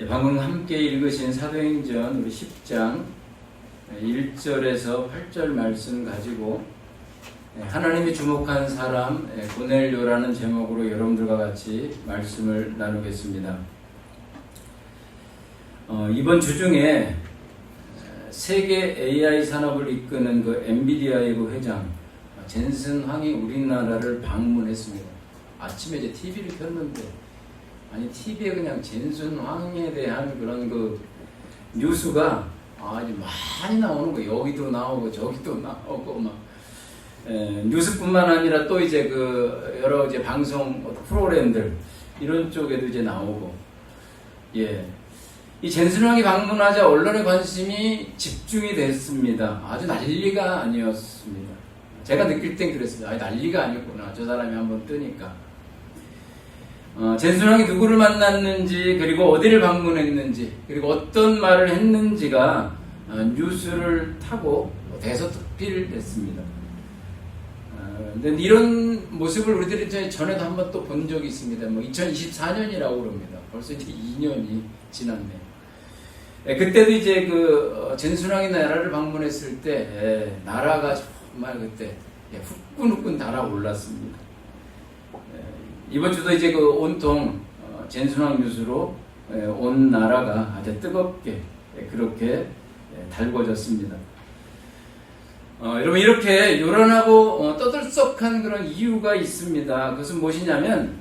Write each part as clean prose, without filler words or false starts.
방금 함께 읽으신 사도행전 우리 10장 1절에서 8절 말씀 가지고 하나님이 주목한 사람 고넬료라는 제목으로 여러분들과 같이 말씀을 나누겠습니다. 이번 주 중에 세계 AI 산업을 이끄는 그 엔비디아의 그 회장 젠슨 황이 우리나라를 방문했습니다. 아침에 이제 TV를 켰는데 아니 TV에 그냥 젠슨 황에 대한 그런 그 뉴스가 아주 많이 나오는 거, 여기도 나오고 저기도 나오고 막 뉴스뿐만 아니라 또 이제 그 여러 이제 방송 프로그램들 이런 쪽에도 이제 나오고 이 젠슨 황이 방문하자 언론의 관심이 집중이 됐습니다. 아주 난리가 아니었습니다. 제가 느낄 땐 그랬습니다. 아니 난리가 아니었구나. 저 사람이 한번 뜨니까. 젠슨 황이 누구를 만났는지, 그리고 어디를 방문했는지, 그리고 어떤 말을 했는지가 뉴스를 타고 대서특필됐습니다. 근데 이런 모습을 우리들이 전에도 한번 또 본 적이 있습니다. 2024년이라고 그럽니다. 벌써 이제 2년이 지났네요. 그때도 이제 그 젠슨 황이 나라를 방문했을 때 나라가 정말 그때 후끈후끈 달아올랐습니다. 이번 주도 이제 그 온통 젠슨 황 뉴스로 온 나라가 아주 뜨겁게 그렇게 달궈졌습니다. 여러분 이렇게 요란하고 떠들썩한 그런 이유가 있습니다. 그것은 무엇이냐면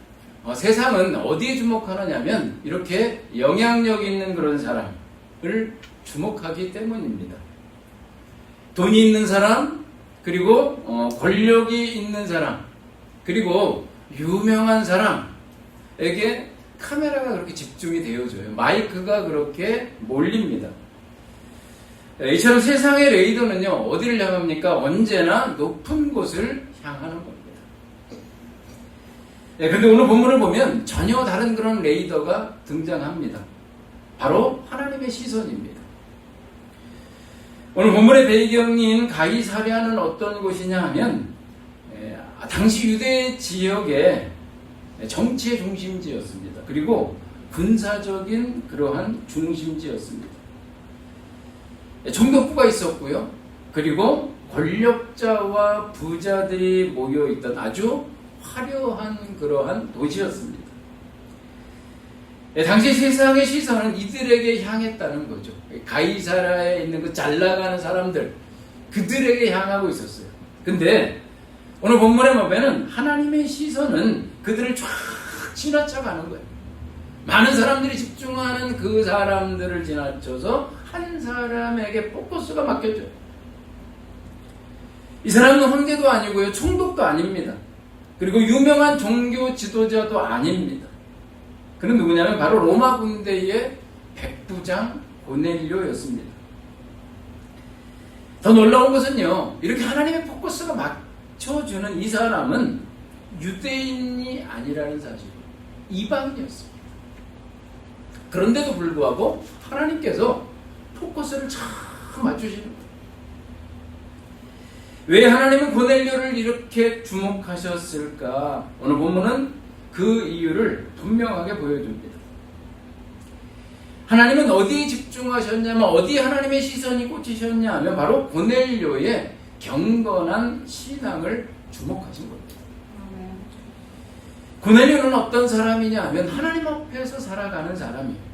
세상은 어디에 주목하느냐면 이렇게 영향력 있는 그런 사람을 주목하기 때문입니다. 돈이 있는 사람, 그리고 권력이 있는 사람, 그리고 유명한 사람에게 카메라가 그렇게 집중이 되어져요. 마이크가 그렇게 몰립니다. 이처럼 세상의 레이더는요, 어디를 향합니까? 언제나 높은 곳을 향하는 겁니다. 근데 오늘 본문을 보면 전혀 다른 그런 레이더가 등장합니다. 바로 하나님의 시선입니다. 오늘 본문의 배경인 가이사랴는 어떤 곳이냐 하면 당시 유대 지역의 정치의 중심지였습니다. 그리고 군사적인 그러한 중심지였습니다. 총독부가 있었고요. 그리고 권력자와 부자들이 모여있던 아주 화려한 그러한 도시였습니다. 당시 세상의 시선은 이들에게 향했다는 거죠. 가이사랴에 있는 그 잘나가는 사람들, 그들에게 향하고 있었어요. 근데 오늘 본문에 보면은 하나님의 시선은 그들을 쫙 지나쳐가는 거예요. 많은 사람들이 집중하는 그 사람들을 지나쳐서 한 사람에게 포커스가 맡겨져요. 이 사람은 황제도 아니고요, 총독도 아닙니다. 그리고 유명한 종교 지도자도 아닙니다. 그는 누구냐면 바로 로마 군대의 백부장 고넬료였습니다. 더 놀라운 것은요, 이렇게 하나님의 포커스가 맞춰주는 이 사람은 유대인이 아니라는 사실, 이방인이었습니다. 그런데도 불구하고 하나님께서 포커스를 잘 맞추시는 거예요. 왜 하나님은 고넬료를 이렇게 주목하셨을까? 오늘 본문은 그 이유를 분명하게 보여줍니다. 하나님은 어디에 집중하셨냐면, 어디에 하나님의 시선이 꽂히셨냐 하면 바로 고넬료의 경건한 신앙을 주목하신 겁니다. 고넬료는 어떤 사람이냐 하면 하나님 앞에서 살아가는 사람이에요.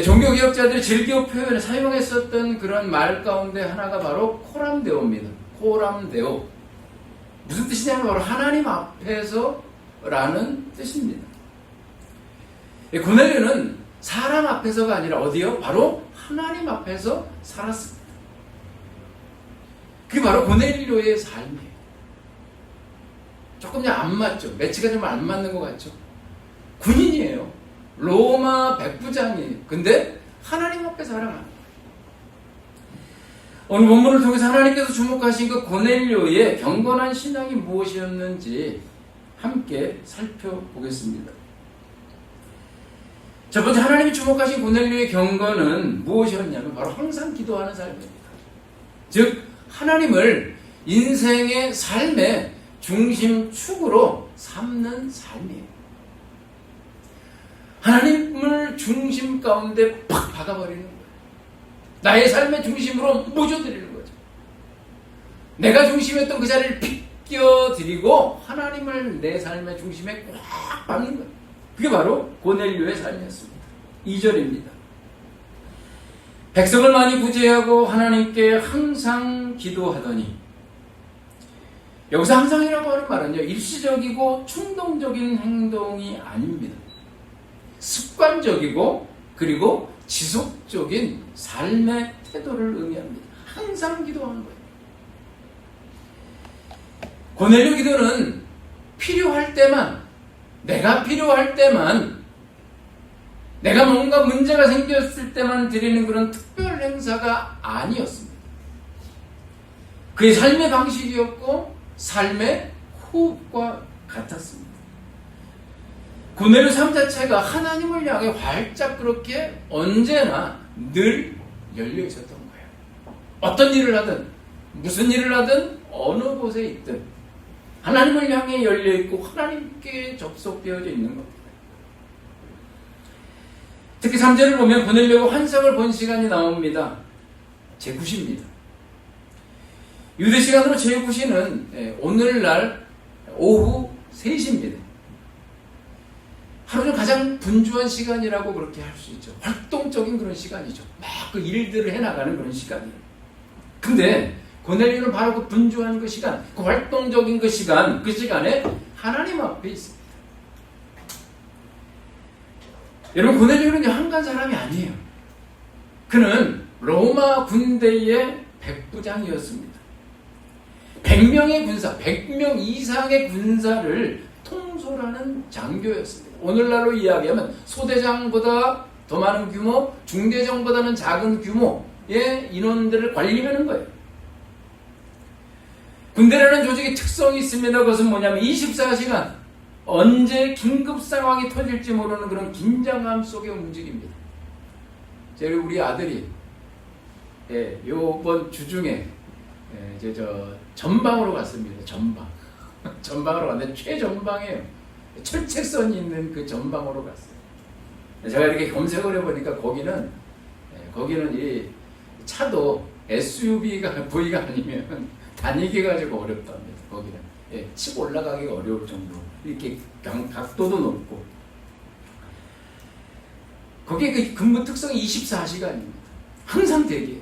종교개혁자들이 즐겨 표현을 사용했었던 그런 말 가운데 하나가 바로 코람데오입니다. 코람데오. 무슨 뜻이냐면 바로 하나님 앞에서 라는 뜻입니다. 고넬료는 사람 앞에서가 아니라 어디요? 바로 하나님 앞에서 살았습니다. 그게 바로 고넬료의 삶이에요. 조금 안 맞죠? 매치가 좀 안 맞는 것 같죠? 군인이에요. 로마 백부장이에요. 근데 하나님 앞에 살아갑니다. 오늘 본문을 통해서 하나님께서 주목하신 그 고넬료의 경건한 신앙이 무엇이었는지 함께 살펴보겠습니다. 첫 번째, 하나님이 주목하신 고넬료의 경건은 무엇이었냐면 바로 항상 기도하는 삶입니다. 즉 하나님을 인생의 삶의 중심축으로 삼는 삶이에요. 중심 가운데 팍 박아버리는 거예요. 나의 삶의 중심으로 모셔드리는 거죠. 내가 중심이었던 그 자리를 비껴드리고 하나님을 내 삶의 중심에 꽉 박는 거예요. 그게 바로 고넬료의 삶이었습니다. 2절입니다. 백성을 많이 구제하고 하나님께 항상 기도하더니, 여기서 항상이라고 하는 말은요, 일시적이고 충동적인 행동이 아닙니다. 습관적이고 그리고 지속적인 삶의 태도를 의미합니다. 항상 기도하는 거예요. 고넬료 기도는 필요할 때만, 내가 필요할 때만, 내가 뭔가 문제가 생겼을 때만 드리는 그런 특별 행사가 아니었습니다. 그의 삶의 방식이었고 삶의 호흡과 같았습니다. 고넬료 삶 자체가 하나님을 향해 활짝 그렇게 언제나 늘 열려 있었던 거예요. 어떤 일을 하든 무슨 일을 하든 어느 곳에 있든 하나님을 향해 열려 있고 하나님께 접속되어져 있는 겁니다. 특히 3절을 보면 고넬료가 환상을 본 시간이 나옵니다. 제9시입니다. 유대 시간으로 제9시는 오늘날 오후 3시입니다. 하루 중 가장 분주한 시간이라고 그렇게 할 수 있죠. 활동적인 그런 시간이죠. 막 그 일들을 해나가는 그런 시간이에요. 근데 고넬료는 바로 그 분주한 그 시간, 그 활동적인 그 시간, 그 시간에 하나님 앞에 있습니다. 여러분, 고넬료는 한간 사람이 아니에요. 그는 로마 군대의 백부장이었습니다. 100명의 군사, 100명 이상의 군사를 통솔하는 장교였습니다. 오늘날로 이야기하면 소대장보다 더 많은 규모, 중대장보다는 작은 규모의 인원들을 관리하는 거예요. 군대라는 조직의 특성이 있습니다. 그것은 뭐냐면 24시간 언제 긴급 상황이 터질지 모르는 그런 긴장감 속에 움직입니다. 우리 아들이 요번 주중에 전방으로 갔습니다. 전방으로 갔는데 최전방에 철책선이 있는 그 전방으로 갔어요. 제가 이렇게 검색을 해보니까 거기는 이 차도 SUV가 V가 아니면 다니기가 가지고 어렵답니다. 거기는 치고 올라가기가 어려울 정도로 이렇게 각도도 높고, 거기에 그 근무 특성이 24시간입니다. 항상 대기해요.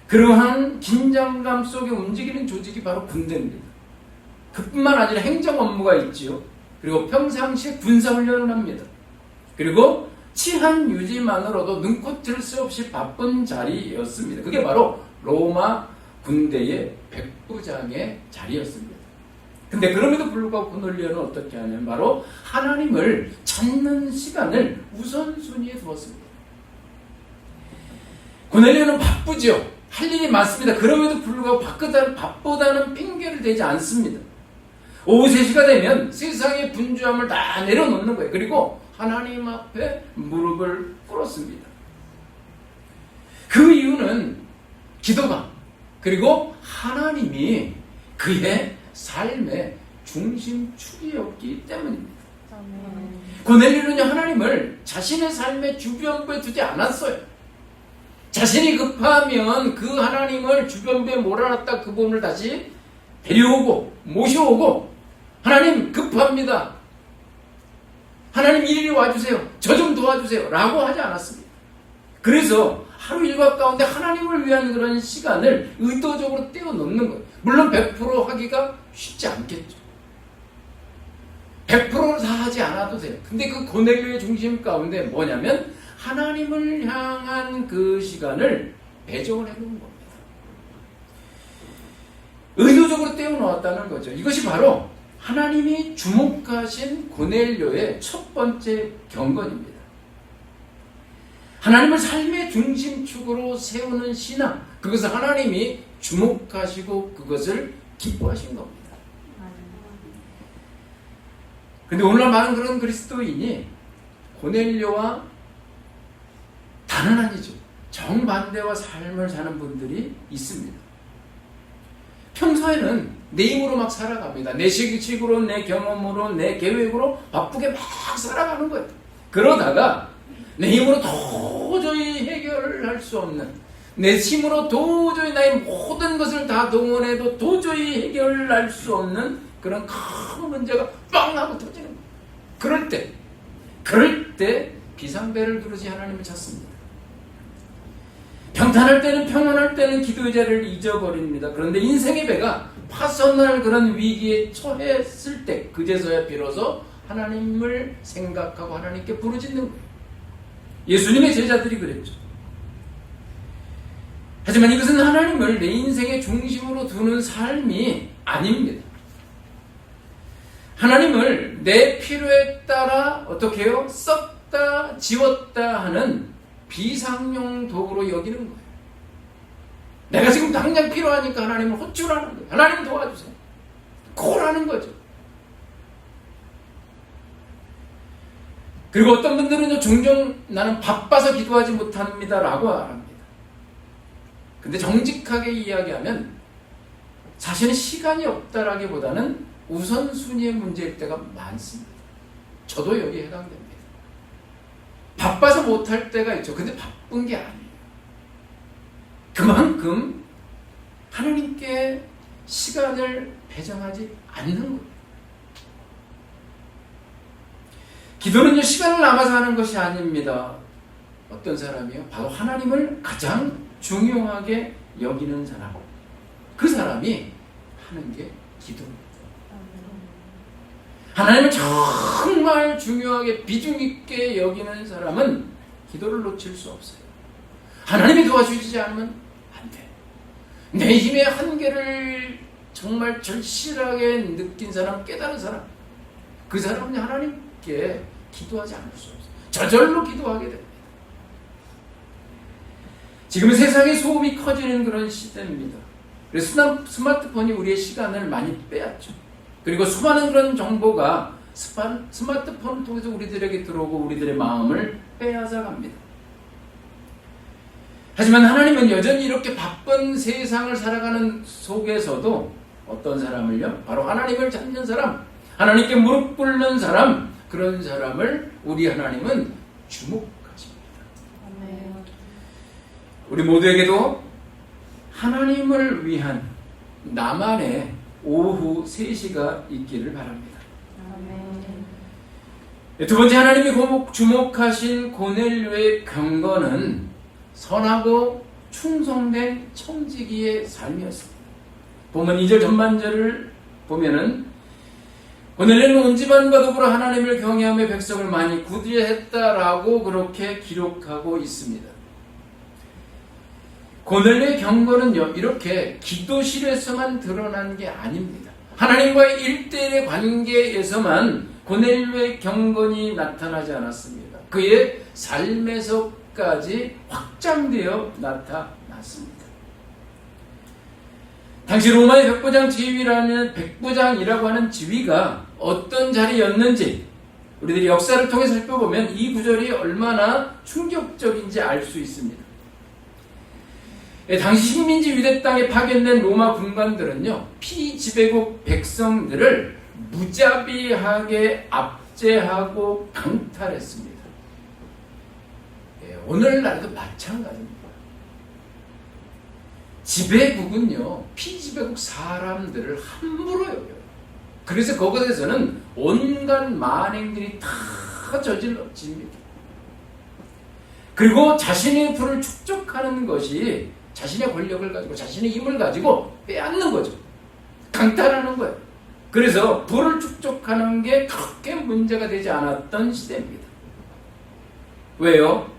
그러한 긴장감 속에 움직이는 조직이 바로 군대입니다. 그뿐만 아니라 행정 업무가 있지요. 그리고 평상시에 군사훈련을 합니다. 그리고 치안 유지만으로도 눈코 뜰 새 없이 바쁜 자리였습니다. 그게 바로 로마 군대의 백부장의 자리였습니다. 근데 그럼에도 불구하고 고넬료는 어떻게 하냐면 바로 하나님을 찾는 시간을 우선순위에 두었습니다. 고넬료는 바쁘죠. 할 일이 많습니다. 그럼에도 불구하고 바쁘다는 핑계를 대지 않습니다. 오후 3시가 되면 세상의 분주함을 다 내려놓는 거예요. 그리고 하나님 앞에 무릎을 꿇었습니다. 그 이유는 기도가, 그리고 하나님이 그의 삶의 중심축이었기 때문입니다. 고넬료는 하나님을 자신의 삶의 주변부에 두지 않았어요. 자신이 급하면 그 하나님을 주변부에 몰아놨다 그분을 다시 데려오고 모셔오고, 하나님 급합니다, 하나님 이리 와주세요, 저 좀 도와주세요 라고 하지 않았습니다. 그래서 하루 일과 가운데 하나님을 위한 그런 시간을 의도적으로 떼어놓는 거예요. 물론 100% 하기가 쉽지 않겠죠. 100%를 다 하지 않아도 돼요. 근데 그 고넬료의 중심 가운데 뭐냐면 하나님을 향한 그 시간을 배정을 해놓은 겁니다. 의도적으로 떼어놓았다는 거죠. 이것이 바로 하나님이 주목하신 고넬료의 첫 번째 경건입니다. 하나님을 삶의 중심축으로 세우는 신앙, 그것을 하나님이 주목하시고 그것을 기뻐하신 겁니다. 근데 오늘날 많은 그런 그리스도인이 고넬료와 다는 아니죠. 정반대와 삶을 사는 분들이 있습니다. 평소에는 내 힘으로 막 살아갑니다. 내 식으로, 내 경험으로, 내 계획으로 바쁘게 막 살아가는 거예요. 그러다가 내 힘으로 도저히 해결할 수 없는, 내 힘으로 도저히 나의 모든 것을 다 동원해도 도저히 해결할 수 없는 그런 큰 문제가 빵 하고 터지는 거예요. 그럴 때 비상벨을 누르지 하나님을 찾습니다. 평탄할 때는, 평안할 때는 기도의 자리를 잊어버립니다. 그런데 인생의 배가 파손날 그런 위기에 처했을 때 그제서야 비로소 하나님을 생각하고 하나님께 부르짖는 거예요. 예수님의 제자들이 그랬죠. 하지만 이것은 하나님을 내 인생의 중심으로 두는 삶이 아닙니다. 하나님을 내 필요에 따라 어떻게 해요? 썼다 지웠다 하는 비상용 도구로 여기는 거예요. 내가 지금 당장 필요하니까 하나님을 호출하는 거예요. 하나님 도와주세요. 콜하는 거죠. 그리고 어떤 분들은 종종 나는 바빠서 기도하지 못합니다 라고 합니다. 근데 정직하게 이야기하면 자신의 시간이 없다라기보다는 우선순위의 문제일 때가 많습니다. 저도 여기에 해당됩니다. 바빠서 못할 때가 있죠. 근데 바쁜 게 아니에요. 그만큼 하나님께 시간을 배정하지 않는 거예요. 기도는요, 시간을 남아서 하는 것이 아닙니다. 어떤 사람이요? 바로 하나님을 가장 중요하게 여기는 사람. 그 사람이 하는 게 기도입니다. 하나님을 정말 중요하게 비중 있게 여기는 사람은 기도를 놓칠 수 없어요. 하나님이 도와주시지 않으면 안 돼. 내 힘의 한계를 정말 절실하게 느낀 사람, 깨달은 사람, 그 사람은 하나님께 기도하지 않을 수 없어요. 저절로 기도하게 됩니다. 지금은 세상의 소음이 커지는 그런 시대입니다. 그래서 스마트폰이 우리의 시간을 많이 빼앗죠. 그리고 수많은 그런 정보가 스마트폰을 통해서 우리들에게 들어오고 우리들의 마음을 빼앗아 갑니다. 하지만 하나님은 여전히 이렇게 바쁜 세상을 살아가는 속에서도 어떤 사람을요? 바로 하나님을 찾는 사람, 하나님께 무릎 꿇는 사람, 그런 사람을 우리 하나님은 주목하십니다. 우리 모두에게도 하나님을 위한 나만의 오후 3시가 있기를 바랍니다. 두 번째, 하나님이 주목하신 고넬료의 경건은 선하고 충성된 청지기의 삶이었습니다. 보면 2절 전반절을 보면은 고넬료는 온 집안과 더불어 하나님을 경외하며 백성을 많이 구제했다라고 그렇게 기록하고 있습니다. 고넬료의 경건은요, 이렇게 기도실에서만 드러난 게 아닙니다. 하나님과의 1대1의 관계에서만 고넬료의 경건이 나타나지 않았습니다. 그의 삶에서까지 확장되어 나타났습니다. 당시 로마의 백부장이라고 하는 지위가 어떤 자리였는지 우리들이 역사를 통해 살펴보면 이 구절이 얼마나 충격적인지 알 수 있습니다. 당시 식민지 유대 땅에 파견된 로마 군관들은요, 피지배국 백성들을 무자비하게 압제하고 강탈했습니다. 오늘날도 마찬가지입니다. 지배국은요, 피지배국 사람들을 함부로 여겨요. 그래서 그것에서는 온갖 만행들이 다 저질러집니다. 그리고 자신의 부를 축적하는 것이 자신의 권력을 가지고 자신의 힘을 가지고 빼앗는 거죠. 강탈하는 거예요. 그래서 부를 축적하는 게 그렇게 문제가 되지 않았던 시대입니다. 왜요?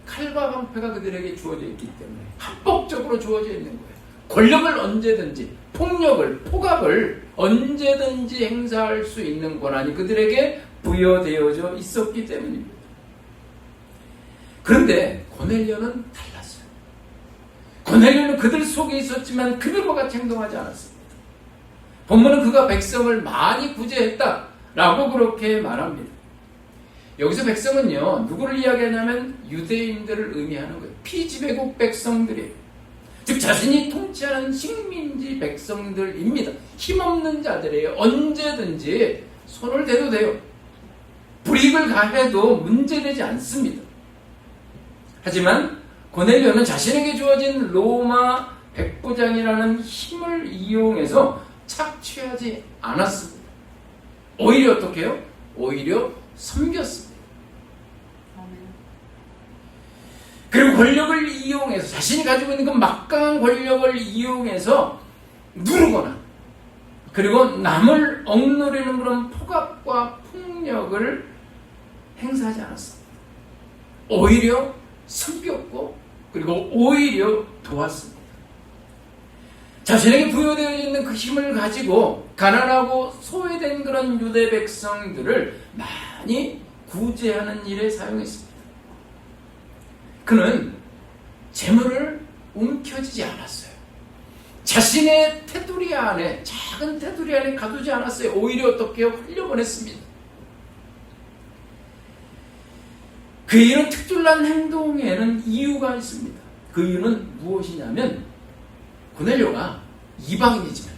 칼과 방패가 그들에게 주어져 있기 때문에 합법적으로 주어져 있는 거예요. 권력을 언제든지, 폭력을, 폭압을 언제든지 행사할 수 있는 권한이 그들에게 부여되어져 있었기 때문입니다. 그런데 고넬료는 달랐어요. 고넬료는 그들 속에 있었지만 그들과 같이 행동하지 않았습니다. 본문은 그가 백성을 많이 구제했다라고 그렇게 말합니다. 여기서 백성은요, 누구를 이야기하냐면 유대인들을 의미하는 거예요. 피지배국 백성들이에요. 즉 자신이 통치하는 식민지 백성들입니다. 힘없는 자들이에요. 언제든지 손을 대도 돼요. 불이익을 가해도 문제되지 않습니다. 하지만 고넬료는 자신에게 주어진 로마 백부장이라는 힘을 이용해서 착취하지 않았습니다. 오히려 어떻게 해요? 오히려 섬겼습니다. 그리고 권력을 이용해서 자신이 가지고 있는 그 막강한 권력을 이용해서 누르거나 그리고 남을 억누르는 그런 폭압과 폭력을 행사하지 않았습니다. 오히려 섬겼고 그리고 오히려 도왔습니다. 자신에게 부여되어 있는 그 힘을 가지고 가난하고 소외된 그런 유대 백성들을 많이 구제하는 일에 사용했습니다. 그는 재물을 움켜쥐지 않았어요. 자신의 테두리 안에, 작은 테두리 안에 가두지 않았어요. 오히려 어떻게 흘려보냈습니다. 그의 이런 특출난 행동에는 이유가 있습니다. 그 이유는 무엇이냐면 고넬료가 이방인이지만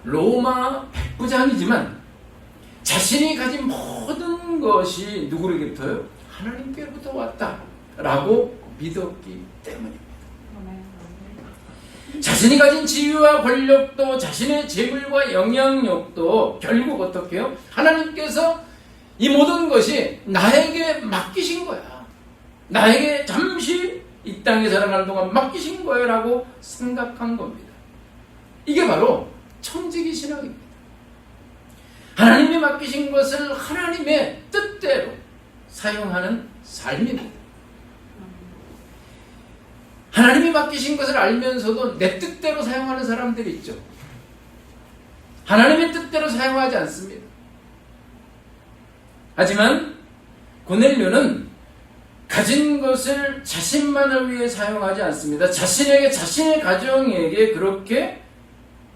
로마 백부장이지만 자신이 가진 모든 것이 누구에게부터요? 하나님께로부터 왔다라고 믿었기 때문입니다. 자신이 가진 지위와 권력도 자신의 재물과 영향력도 결국 어떻게 해요? 하나님께서 이 모든 것이 나에게 맡기신 거야. 나에게 잠시 이 땅에 살아가는 동안 맡기신 거야 라고 생각한 겁니다. 이게 바로 청지기 신앙입니다. 하나님이 맡기신 것을 하나님의 뜻대로 사용하는 삶입니다. 하나님이 맡기신 것을 알면서도 내 뜻대로 사용하는 사람들이 있죠. 하나님의 뜻대로 사용하지 않습니다. 하지만 고넬료는 가진 것을 자신만을 위해 사용하지 않습니다. 자신에게, 자신의 가정에게 그렇게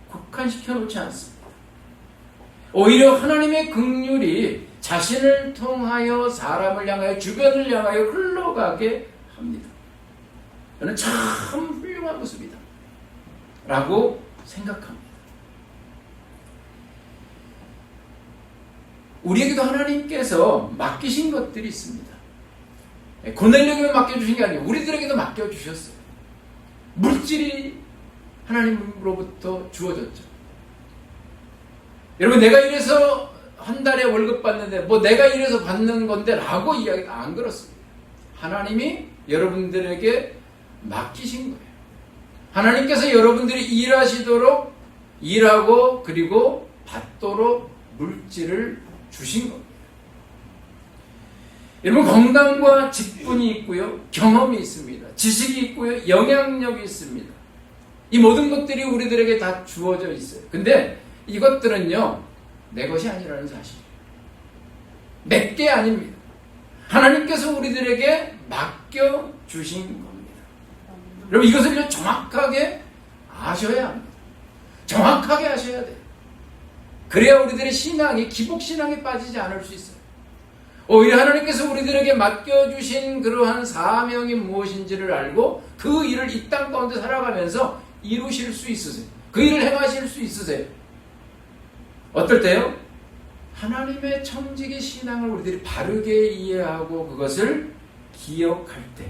국한시켜 놓지 않습니다. 오히려 하나님의 긍휼이 자신을 통하여 사람을 향하여 주변을 향하여 흘러가게 합니다. 저는 참 훌륭한 모습이다 라고 생각합니다. 우리에게도 하나님께서 맡기신 것들이 있습니다. 고넬료에게 맡겨주신 게 아니에요. 우리들에게도 맡겨주셨어요. 물질이 하나님으로부터 주어졌죠. 여러분, 내가 이래서 한 달에 월급 받는데 뭐 내가 이래서 받는 건데 라고 이야기가 안 그렇습니다. 하나님이 여러분들에게 맡기신 거예요. 하나님께서 여러분들이 일하시도록 일하고 그리고 받도록 물질을 주신 겁니다. 여러분, 건강과 직분이 있고요, 경험이 있습니다, 지식이 있고요, 영향력이 있습니다. 이 모든 것들이 우리들에게 다 주어져 있어요. 근데 이것들은요, 내 것이 아니라는 사실이에요. 내 게 아닙니다. 하나님께서 우리들에게 맡겨주신 겁니다. 여러분, 이것을 정확하게 아셔야 합니다. 정확하게 아셔야 돼요. 그래야 우리들의 신앙이 기복신앙에 빠지지 않을 수 있어요. 오히려 하나님께서 우리들에게 맡겨주신 그러한 사명이 무엇인지를 알고 그 일을 이 땅 가운데 살아가면서 이루실 수 있으세요. 그 일을 행하실 수 있으세요. 어떨 때요? 하나님의 청지기 신앙을 우리들이 바르게 이해하고 그것을 기억할 때,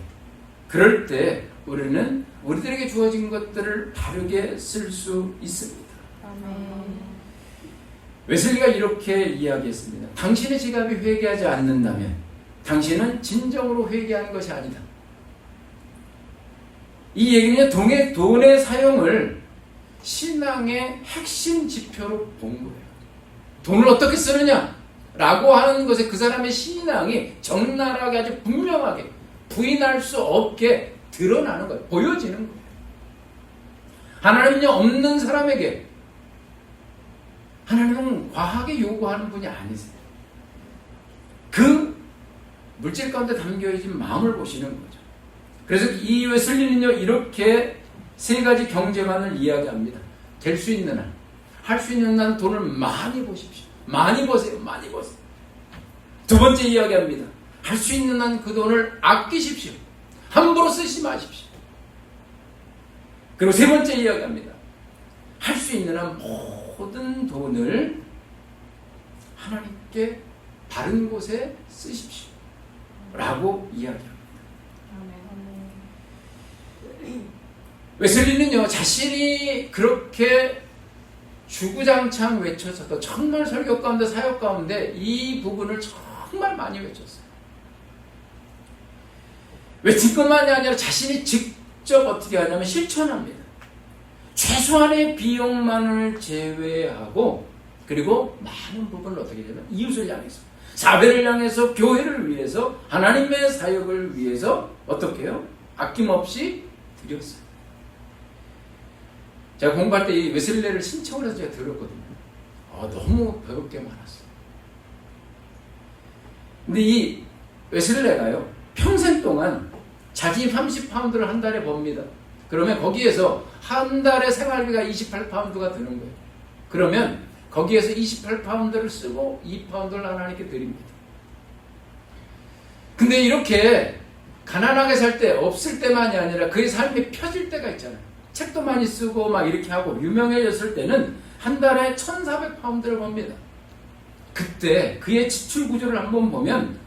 그럴 때 우리는 우리들에게 주어진 것들을 바르게 쓸 수 있습니다. 아멘. 웨슬리가 이렇게 이야기했습니다. 당신의 지갑이 회개하지 않는다면 당신은 진정으로 회개하는 것이 아니다. 이 얘기는 돈의 사용을 신앙의 핵심 지표로 본 거예요. 돈을 어떻게 쓰느냐 라고 하는 것에 그 사람의 신앙이 적나라하게 아주 분명하게 부인할 수 없게 드러나는 거예요. 보여지는 거예요. 하나님은요, 없는 사람에게 하나님은 과하게 요구하는 분이 아니세요. 그 물질 가운데 담겨있는 마음을 보시는 거죠. 그래서 이 웨슬리는요, 이렇게 세 가지 경제관을 이야기합니다. 될 수 있는 한, 할 수 있는 한 돈을 많이 보십시오. 많이 버세요. 많이 버세요. 두 번째 이야기합니다. 할 수 있는 한 그 돈을 아끼십시오. 함부로 쓰지 마십시오. 그리고 세 번째 이야기합니다. 할 수 있는 한 모든 돈을 하나님께 바른 곳에 쓰십시오 라고 이야기합니다. 웨슬리는요, 자신이 그렇게 주구장창 외쳤었던, 정말 설교 가운데 사역 가운데 이 부분을 정말 많이 외쳤어요. 외친 것만이 아니라 자신이 직접 어떻게 하냐면 실천합니다. 최소한의 비용만을 제외하고, 그리고 많은 부분을 어떻게 되냐면 이웃을 향해서, 사회를 향해서, 교회를 위해서, 하나님의 사역을 위해서 어떻게 해요? 아낌없이 드렸어요. 제가 공부할 때 이 웨슬레를 신청을 해서 제가 들었거든요. 너무 배울 게 많았어요. 근데 이 웨슬레가요, 평생 동안 자기 30파운드를 한 달에 법니다. 그러면 거기에서 한 달에 생활비가 28파운드가 드는 거예요. 그러면 거기에서 28파운드를 쓰고 2파운드를 하나님께 드립니다. 근데 이렇게 가난하게 살 때, 없을 때만이 아니라 그의 삶이 펴질 때가 있잖아요. 책도 많이 쓰고 막 이렇게 하고 유명해졌을 때는 한 달에 1,400파운드를 법니다. 그때 그의 지출 구조를 한번 보면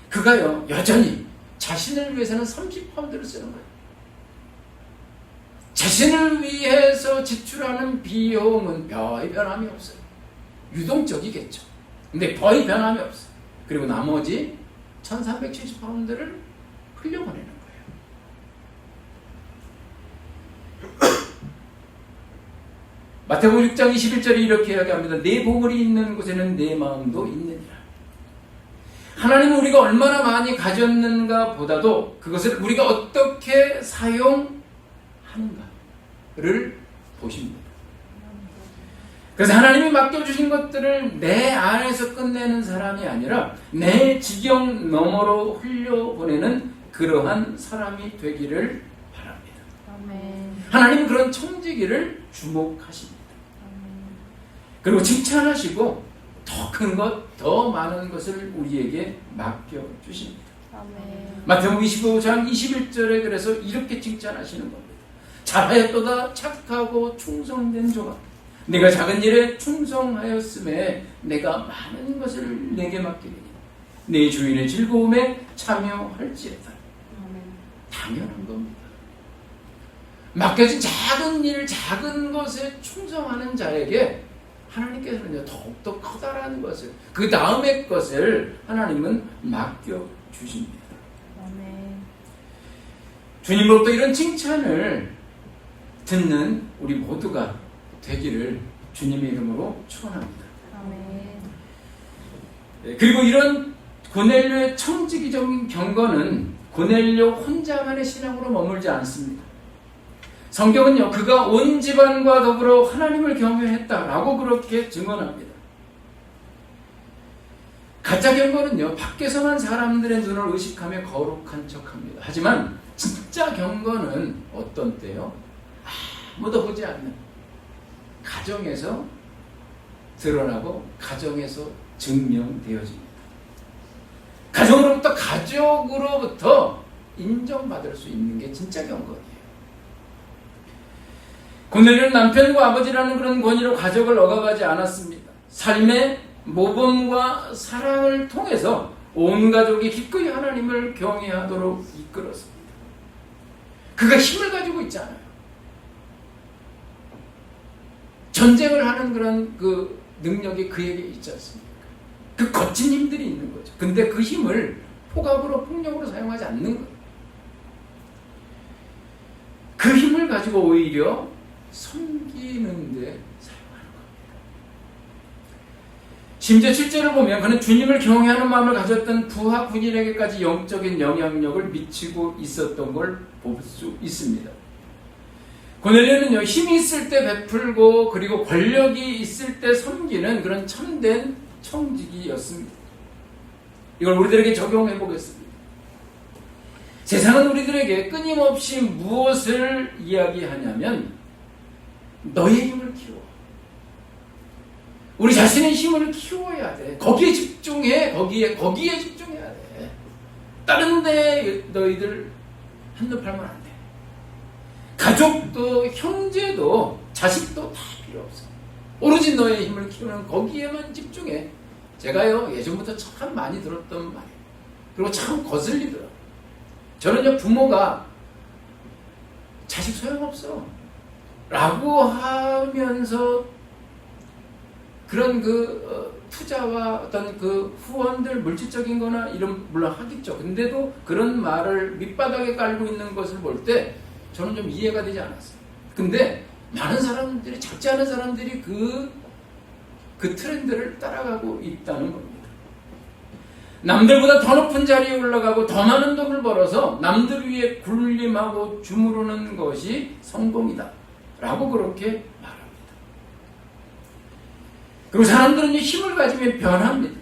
그가요, 여전히 자신을 위해서는 30파운드를 쓰는 거예요. 자신을 위해서 지출하는 비용은 거의 변함이 없어요. 유동적이겠죠. 근데 거의 변함이 없어요. 그리고 나머지 1,370파운드를 흘려보내는 거예요. 마태복음 6장 21절에 이렇게 이야기합니다. 내 보물이 있는 곳에는 내 마음도 있느니라. 하나님은 우리가 얼마나 많이 가졌는가 보다도 그것을 우리가 어떻게 사용하는가를 보십니다. 그래서 하나님이 맡겨주신 것들을 내 안에서 끝내는 사람이 아니라 내 지경 너머로 흘려보내는 그러한 사람이 되기를 바랍니다. 아멘. 하나님은 그런 청지기를 주목하십니다. 아멘. 그리고 칭찬하시고 더 큰 것, 더 많은 것을 우리에게 맡겨주십니다. 아멘. 마태복음 25장 21절에 그래서 이렇게 칭찬하시는 겁니다. 잘하였도다 착하고 충성된 종아, 네가 작은 일에 충성하였음에 내가 많은 것을 내게 맡기리니 네 주인의 즐거움에 참여할지어다. 당연한 겁니다. 맡겨진 작은 일, 작은 것에 충성하는 자에게 하나님께서는 더욱더 커다란 것을, 그 다음의 것을 하나님은 맡겨주십니다. 주님으로부터 이런 칭찬을 듣는 우리 모두가 되기를 주님의 이름으로 축원합니다. 그리고 이런 고넬료의 청지기적인 경건은 고넬료 혼자만의 신앙으로 머물지 않습니다. 성경은요, 그가 온 집안과 더불어 하나님을 경외했다라고 그렇게 증언합니다. 가짜 경건은요, 밖에서만 사람들의 눈을 의식하며 거룩한 척합니다. 하지만 진짜 경건은 어떤 때요? 아무도 보지 않는 가정에서 드러나고 가정에서 증명되어집니다. 가족으로부터 인정받을 수 있는 게 진짜 경건이에요. 고넬료는 남편과 아버지라는 그런 권위로 가족을 억압하지 않았습니다. 삶의 모범과 사랑을 통해서 온 가족이 기꺼이 하나님을 경외하도록 이끌었습니다. 그가 힘을 가지고 있잖아요. 전쟁을 하는 그런 그 능력이 그에게 있지 않습니까? 그 거친 힘들이 있는 거죠. 근데 그 힘을 폭압으로, 폭력으로 사용하지 않는 거예요. 그 힘을 가지고 오히려 섬기는 데 사용하는 겁니다. 심지어 7절을 보면 그는 주님을 경외하는 마음을 가졌던 부하 군인에게까지 영적인 영향력을 미치고 있었던 걸 볼 수 있습니다. 고넬료는요, 힘이 있을 때 베풀고 그리고 권력이 있을 때 섬기는 그런 참된 청지기였습니다. 이걸 우리들에게 적용해 보겠습니다. 세상은 우리들에게 끊임없이 무엇을 이야기하냐면 너의 힘을 키워. 우리 자신의 힘을 키워야 돼. 거기에 집중해. 거기에 집중해야 돼. 다른 데 너희들 한눈 팔면 안 돼. 가족도 형제도 자식도 다 필요 없어. 오로지 너의 힘을 키우는 거기에만 집중해. 제가요 예전부터 참 많이 들었던 말이에요. 그리고 참 거슬리더라고요. 저는요 부모가 자식 소용없어 라고 하면서 그런 투자와 어떤 그 후원들 물질적인 거나 이런 물론 하겠죠. 근데도 그런 말을 밑바닥에 깔고 있는 것을 볼 때 저는 좀 이해가 되지 않았어요. 근데 많은 사람들이, 작지 않은 사람들이 그 트렌드를 따라가고 있다는 겁니다. 남들보다 더 높은 자리에 올라가고 더 많은 돈을 벌어서 남들 위해 군림하고 주무르는 것이 성공이다 라고 그렇게 말합니다. 그리고 사람들은 힘을 가지면 변합니다.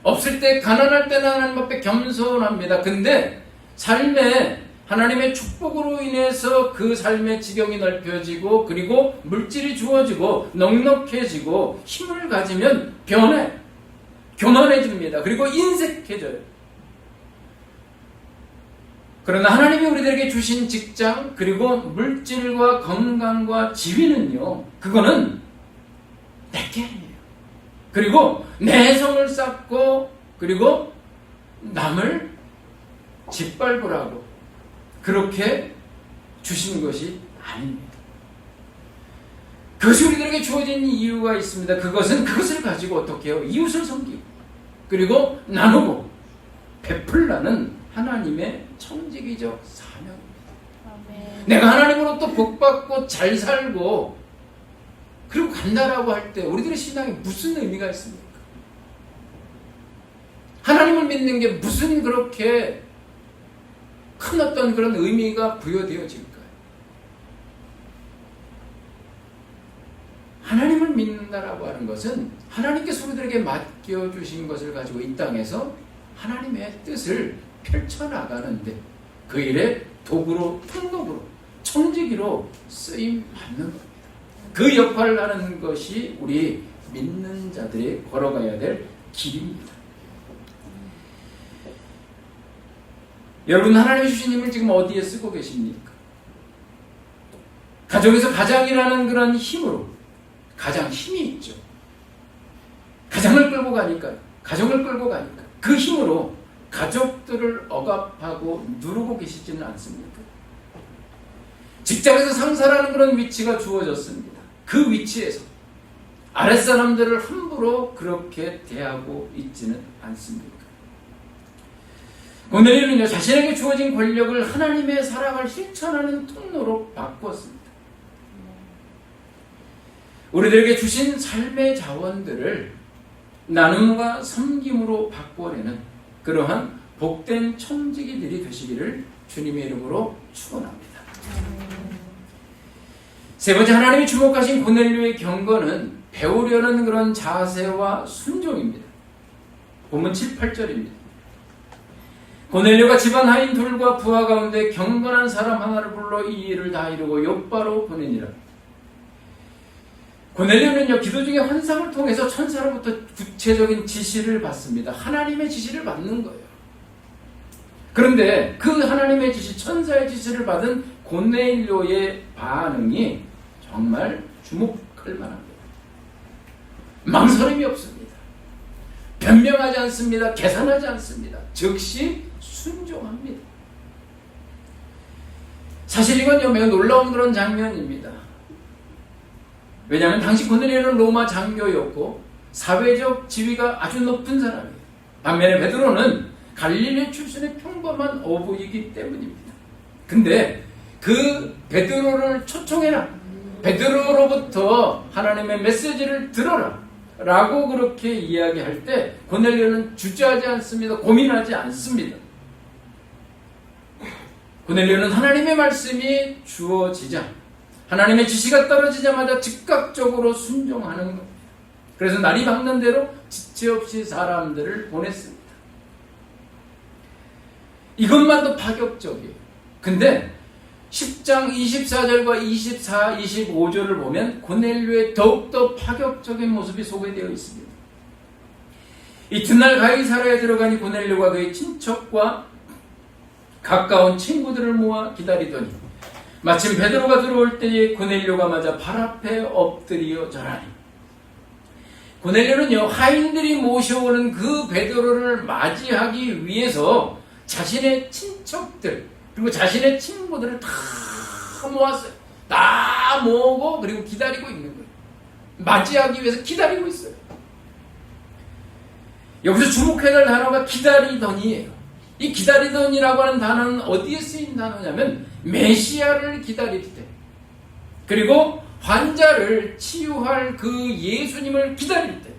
없을 때 가난할 때는 하나님 앞에 겸손합니다. 근데 삶에 하나님의 축복으로 인해서 그 삶의 지경이 넓혀지고 그리고 물질이 주어지고 넉넉해지고 힘을 가지면 변해. 교만해집니다. 그리고 인색해져요. 그러나 하나님이 우리들에게 주신 직장 그리고 물질과 건강과 지위는요. 그거는 내게 아니에요. 그리고 내 성을 쌓고 그리고 남을 짓밟으라고 그렇게 주신 것이 아닙니다. 그것이 우리들에게 주어진 이유가 있습니다. 그것을 가지고 어떻게 해요? 이웃을 섬기고 그리고 나누고 베풀라는 하나님의 청지기적 사명입니다. 아멘. 내가 하나님으로부터 복받고 잘 살고 그리고 간다라고 할 때 우리들의 신앙에 무슨 의미가 있습니까? 하나님을 믿는 게 무슨 그렇게 큰 어떤 그런 의미가 부여되어질까요? 하나님을 믿는다라고 하는 것은 하나님께서 우리들에게 맡겨주신 것을 가지고 이 땅에서 하나님의 뜻을 펼쳐나가는데 그 일에 도구로, 통로로, 청지기로 쓰임 받는 겁니다. 그 역할을 하는 것이 우리 믿는 자들이 걸어가야 될 길입니다. 여러분 하나님이 주신 힘을 지금 어디에 쓰고 계십니까? 가정에서 가장이라는 그런 힘으로 가장 힘이 있죠. 가정을 끌고 가니까 그 힘으로 가족들을 억압하고 누르고 계시지는 않습니까? 직장에서 상사라는 그런 위치가 주어졌습니다. 그 위치에서 아랫사람들을 함부로 그렇게 대하고 있지는 않습니까? 오늘은요 자신에게 주어진 권력을 하나님의 사랑을 실천하는 통로로 바꾸었습니다. 우리들에게 주신 삶의 자원들을 나눔과 섬김으로 바꿔내는 그러한 복된 청지기들이 되시기를 주님의 이름으로 축원합니다. 세 번째, 하나님이 주목하신 고넬료의 경건은 배우려는 그런 자세와 순종입니다. 본문 7, 8절입니다. 고넬료가 집안 하인 둘과 부하 가운데 경건한 사람 하나를 불러 이 일을 다 이루고 욥바로 보내니라. 고넬료는요 기도 중에 환상을 통해서 천사로부터 구체적인 지시를 받습니다. 하나님의 지시를 받는 거예요. 그런데 그 하나님의 지시, 천사의 지시를 받은 고넬료의 반응이 정말 주목할 만합니다. 망설임이 없습니다. 변명하지 않습니다. 계산하지 않습니다. 즉시 순종합니다. 사실 이건요 매우 놀라운 그런 장면입니다. 왜냐하면 당시 고넬료는 로마 장교였고 사회적 지위가 아주 높은 사람이에요. 반면에 베드로는 갈릴리 출신의 평범한 어부이기 때문입니다. 근데 그 베드로를 초청해라. 베드로로부터 하나님의 메시지를 들어라. 라고 그렇게 이야기할 때 고넬료는 주저하지 않습니다. 고민하지 않습니다. 고넬료는 하나님의 말씀이 주어지자 하나님의 지시가 떨어지자마자 즉각적으로 순종하는 겁니다. 그래서 날이 밝는 대로 지체 없이 사람들을 보냈습니다. 이것만도 파격적이에요. 근데 10장 24절과 24, 25절을 보면 고넬료의 더욱더 파격적인 모습이 소개되어 있습니다. 이튿날 가이사랴에 들어가니 고넬료가 그의 친척과 가까운 친구들을 모아 기다리더니 마침 베드로가 들어올 때에 고넬료가 맞아 발 앞에 엎드려 절하니 고넬료는요, 하인들이 모셔오는 그 베드로를 맞이하기 위해서 자신의 친척들 그리고 자신의 친구들을 다 모았어요. 다 모으고 그리고 기다리고 있는 거예요. 맞이하기 위해서 기다리고 있어요. 여기서 주목해야 할 단어가 기다리더니예요. 이 기다리더니라고 하는 단어는 어디에 쓰인 단어냐면 메시아를 기다릴 때, 그리고 환자를 치유할 그 예수님을 기다릴 때,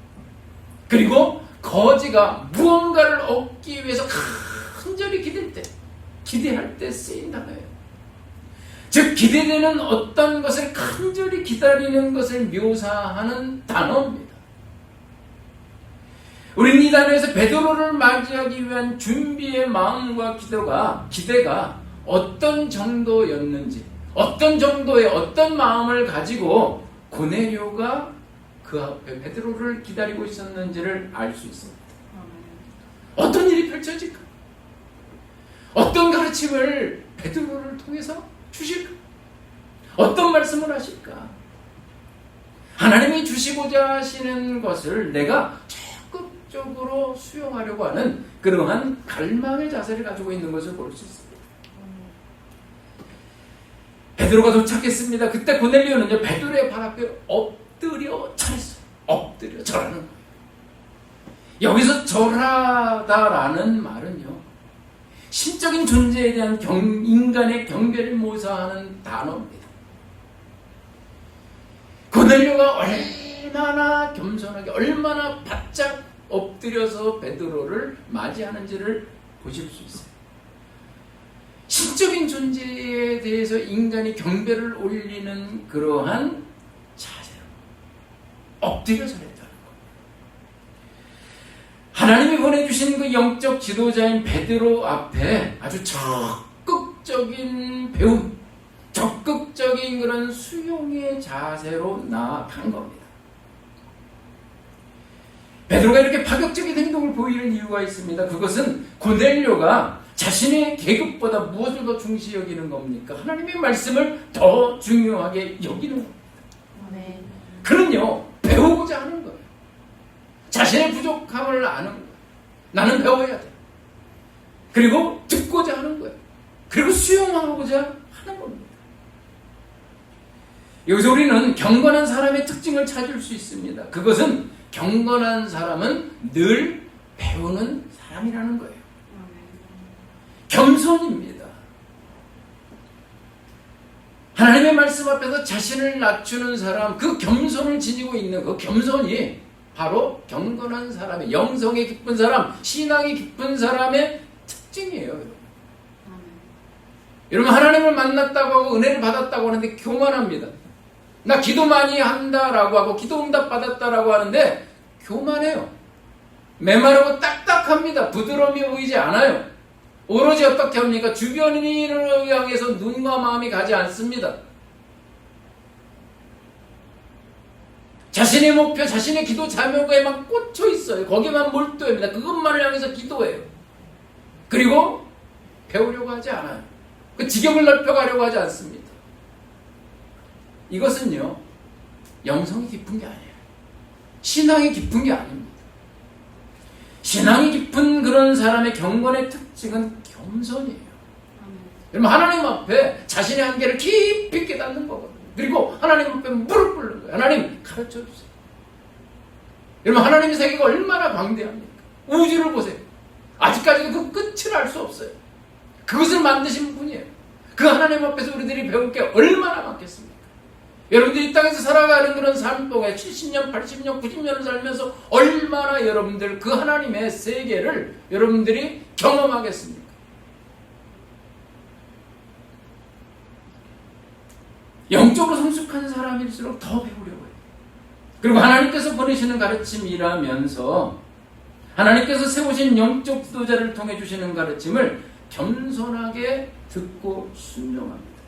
그리고 거지가 무언가를 얻기 위해서 간절히 기대할 때 쓰인 단어예요. 즉 기대되는 어떤 것을 간절히 기다리는 것을 묘사하는 단어입니다. 우리는 이 단어에서 베드로를 맞이하기 위한 준비의 마음과 기대가 어떤 정도였는지, 어떤 정도의 어떤 마음을 가지고 고넬료가 그 앞에 베드로를 기다리고 있었는지를 알 수 있습니다. 어떤 일이 펼쳐질까? 어떤 가르침을 베드로를 통해서 주실까? 어떤 말씀을 하실까? 하나님이 주시고자 하시는 것을 내가 적극적으로 수용하려고 하는 그러한 갈망의 자세를 가지고 있는 것을 볼 수 있습니다. 베드로가 도착했습니다. 그때 고넬료는요, 베드로의 발 앞에 엎드려 절했어요. 엎드려 절하는 거예요. 여기서 절하다라는 말은요, 신적인 존재에 대한 인간의 경배를 묘사하는 단어입니다. 고넬료가 얼마나 겸손하게, 얼마나 바짝 엎드려서 베드로를 맞이하는지를 보실 수 있어요. 신적인 존재에 대해서 인간이 경배를 올리는 그러한 자세로 엎드려 절했다는 것. 하나님이 보내주신 그 영적 지도자인 베드로 앞에 아주 적극적인 배움, 적극적인 그런 수용의 자세로 나아간 겁니다. 베드로가 이렇게 파격적인 행동을 보이는 이유가 있습니다. 그것은 고넬료가 자신의 계급보다 무엇을 더 중시 여기는 겁니까? 하나님의 말씀을 더 중요하게 여기는 겁니다. 네. 그는요, 배우고자 하는 거예요. 자신의 부족함을 아는 거예요. 나는 배워야 돼. 그리고 듣고자 하는 거예요. 그리고 수용하고자 하는 겁니다. 여기서 우리는 경건한 사람의 특징을 찾을 수 있습니다. 그것은 경건한 사람은 늘 배우는 사람이라는 거예요. 겸손입니다. 하나님의 말씀 앞에서 자신을 낮추는 사람, 그 겸손을 지니고 있는 그 겸손이 바로 경건한 사람의, 영성이 깊은 사람, 신앙이 깊은 사람의 특징이에요. 여러분. 여러분, 하나님을 만났다고 하고 은혜를 받았다고 하는데 교만합니다. 나 기도 많이 한다라고 하고 기도 응답 받았다라고 하는데 교만해요. 메마르고 딱딱합니다. 부드러움이 보이지 않아요. 오로지 어떻게 합니까? 주변인을 향해서 눈과 마음이 가지 않습니다. 자신의 목표, 자신의 기도 자명에만 꽂혀 있어요. 거기만 몰두합니다. 그것만을 향해서 기도해요. 그리고 배우려고 하지 않아요. 그 지경을 넓혀가려고 하지 않습니다. 이것은요, 영성이 깊은 게 아니에요. 신앙이 깊은 게 아닙니다. 신앙이 깊은 그런 사람의 경건의 특징은 겸손이에요. 여러분, 하나님 앞에 자신의 한계를 깊이 깨닫는 거거든요. 그리고 하나님 앞에 무릎 꿇는 거예요. 하나님 가르쳐 주세요. 여러분, 하나님의 세계가 얼마나 광대합니까? 우주를 보세요. 아직까지도 그 끝을 알 수 없어요. 그것을 만드신 분이에요. 그 하나님 앞에서 우리들이 배울 게 얼마나 많겠습니까? 여러분들이 이 땅에서 살아가는 그런 삶 동안 70년, 80년, 90년을 살면서 얼마나 여러분들 그 하나님의 세계를 여러분들이 경험하겠습니까? 영적으로 성숙한 사람일수록 더 배우려고 해요. 그리고 하나님께서 보내시는 가르침이라면서 하나님께서 세우신 영적 지도자를 통해 주시는 가르침을 겸손하게 듣고 순종합니다.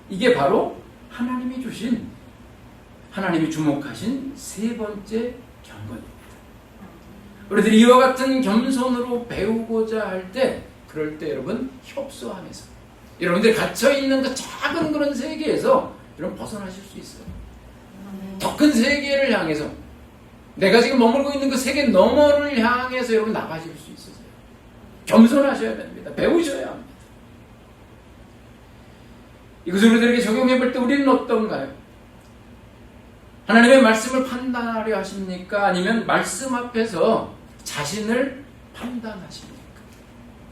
이게 바로 하나님이 주신, 하나님이 주목하신 세 번째 경건입니다. 우리들이 이와 같은 겸손으로 배우고자 할 때, 그럴 때 여러분 협소하면서 여러분들이 갇혀있는 그 작은 그런 세계에서 여러분 벗어나실 수 있어요. 더 큰 세계를 향해서 내가 지금 머물고 있는 그 세계 너머를 향해서 여러분 나가실 수 있으세요. 겸손하셔야 됩니다. 배우셔야 합니다. 이것을 우리들에게 적용해 볼 때 우리는 어떤가요? 하나님의 말씀을 판단하려 하십니까? 아니면 말씀 앞에서 자신을 판단하십니까?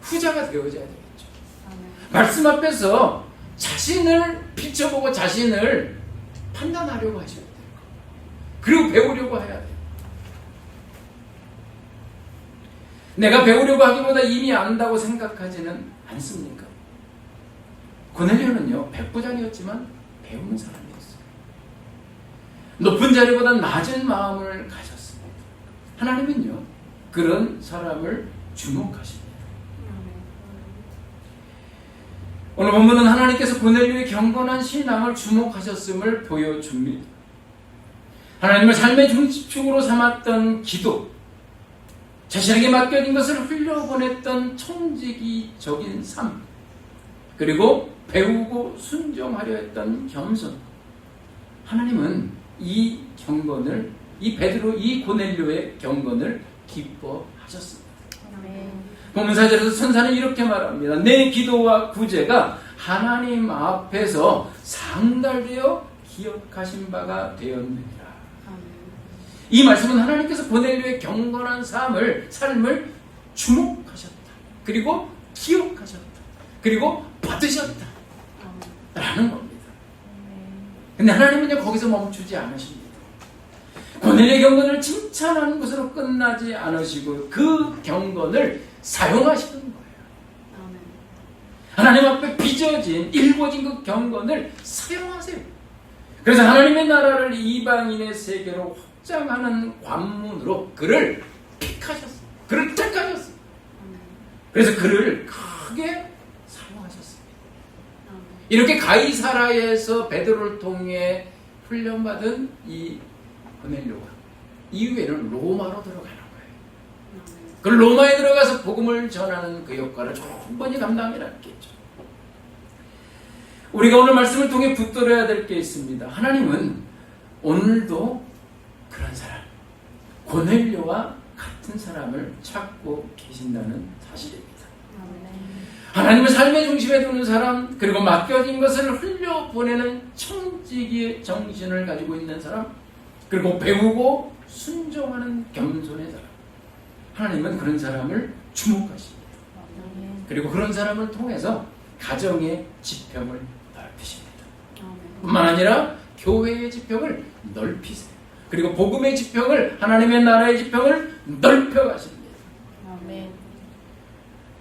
후자가 되어져야 되겠죠. 말씀 앞에서 자신을 비춰보고 자신을 판단하려고 하셔야 돼요. 그리고 배우려고 해야 돼요. 내가 배우려고 하기보다 이미 안다고 생각하지는 않습니까? 고넬료는요, 백부장이었지만 배우는 사람이었어요. 높은 자리보다 낮은 마음을 가졌습니다. 하나님은요, 그런 사람을 주목하십니다. 오늘 본문은 하나님께서 고넬료의 경건한 신앙을 주목하셨음을 보여줍니다. 하나님을 삶의 중심축으로 삼았던 기도, 자신에게 맡겨진 것을 흘려보냈던 청지기적인 삶, 그리고 배우고 순종하려 했던 겸손. 하나님은 이 경건을, 이 베드로, 이 고넬료의 경건을 기뻐하셨습니다. 본문 4절에서 천사는 이렇게 말합니다. 내 기도와 구제가 하나님 앞에서 상달되어 기억하신 바가 되었느니라. 이 말씀은 하나님께서 고넬료의 경건한 삶을 주목하셨다. 그리고 기억하셨다. 그리고 받으셨다. 라는 겁니다. 근데 하나님은요, 거기서 멈추지 않으십니다. 고넬료의 경건을 칭찬하는 것으로 끝나지 않으시고 그 경건을 사용하시는 거예요. 하나님 앞에 빚어진, 일궈진 그 경건을 사용하세요. 그래서 하나님의 나라를 이방인의 세계로 확장하는 관문으로 그를 픽하셨어요. 그를 택하셨어요. 그래서 그를 크게 사용하셨습니다. 이렇게 가이사라에서 베드로를 통해 훈련받은 이 고넬료가 이후에는 로마로 들어가는 거예요. 그 로마에 들어가서 복음을 전하는 그 역할을 충분히 감당해냈겠죠. 우리가 오늘 말씀을 통해 붙들어야 될 게 있습니다. 하나님은 오늘도 그런 사람, 고넬료와 같은 사람을 찾고 계신다는 사실입니다. 하나님을 삶의 중심에 두는 사람, 그리고 맡겨진 것을 흘려보내는 청지기의 정신을 가지고 있는 사람, 그리고 배우고 순종하는 겸손의 사람. 하나님은 그런 사람을 주목하십니다. 그리고 그런 사람을 통해서 가정의 지평을 넓히십니다. 뿐만 아니라 교회의 지평을 넓히세요. 그리고 복음의 지평을, 하나님의 나라의 지평을 넓혀가십니다.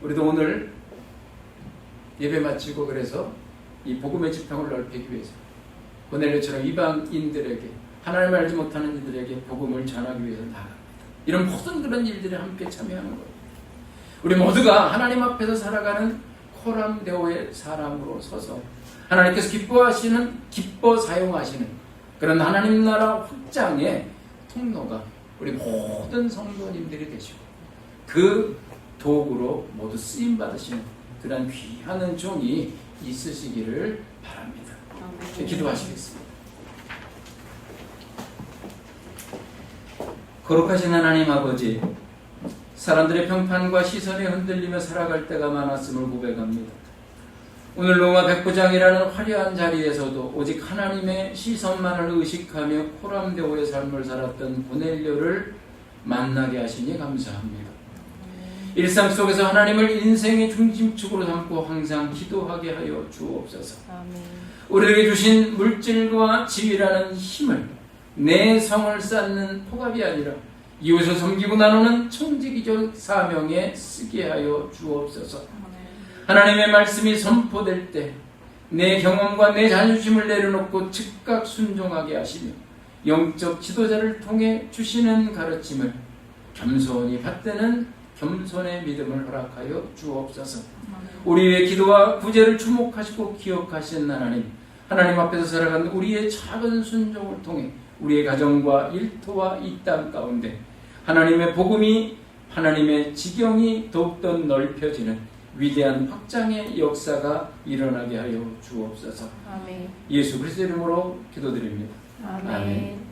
우리도 오늘 예배 마치고 그래서 이 복음의 지평을 넓히기 위해서 고넬료처럼 이방인들에게, 하나님을 알지 못하는 이들에게 복음을 전하기 위해서 나아갑니다. 이런 모든 그런 일들에 함께 참여하는 거예요. 우리 모두가 하나님 앞에서 살아가는 코람데오의 사람으로 서서 하나님께서 기뻐 사용하시는 그런 하나님 나라 확장의 통로가 우리 모든 성도님들이 되시고 그 도구로 모두 쓰임받으시는 그런 귀한 은총이 있으시기를 바랍니다. 기도하시겠습니다. 거룩하신 하나님 아버지, 사람들의 평판과 시선에 흔들리며 살아갈 때가 많았음을 고백합니다. 오늘 로마 백부장이라는 화려한 자리에서도 오직 하나님의 시선만을 의식하며 코람데오의 삶을 살았던 고넬료를 만나게 하시니 감사합니다. 일상 속에서 하나님을 인생의 중심축으로 삼고 항상 기도하게 하여 주옵소서. 우리에게 주신 물질과 지위라는 힘을 내 성을 쌓는 포갑이 아니라 이웃을 섬기고 나누는 청지기적 사명에 쓰게 하여 주옵소서. 하나님의 말씀이 선포될 때 내 경험과 내 자존심을 내려놓고 즉각 순종하게 하시며 영적 지도자를 통해 주시는 가르침을 겸손히 받드는 겸손의 믿음을 허락하여 주옵소서. 우리의 기도와 구제를 주목하시고 기억하신 하나님, 하나님 앞에서 살아가는 우리의 작은 순종을 통해 우리의 가정과 일터와 이 땅 가운데 하나님의 복음이, 하나님의 지경이 더욱더 넓혀지는 위대한 확장의 역사가 일어나게 하여 주옵소서. 아멘. 예수 그리스도의 이름으로 기도드립니다. 아멘. 아멘.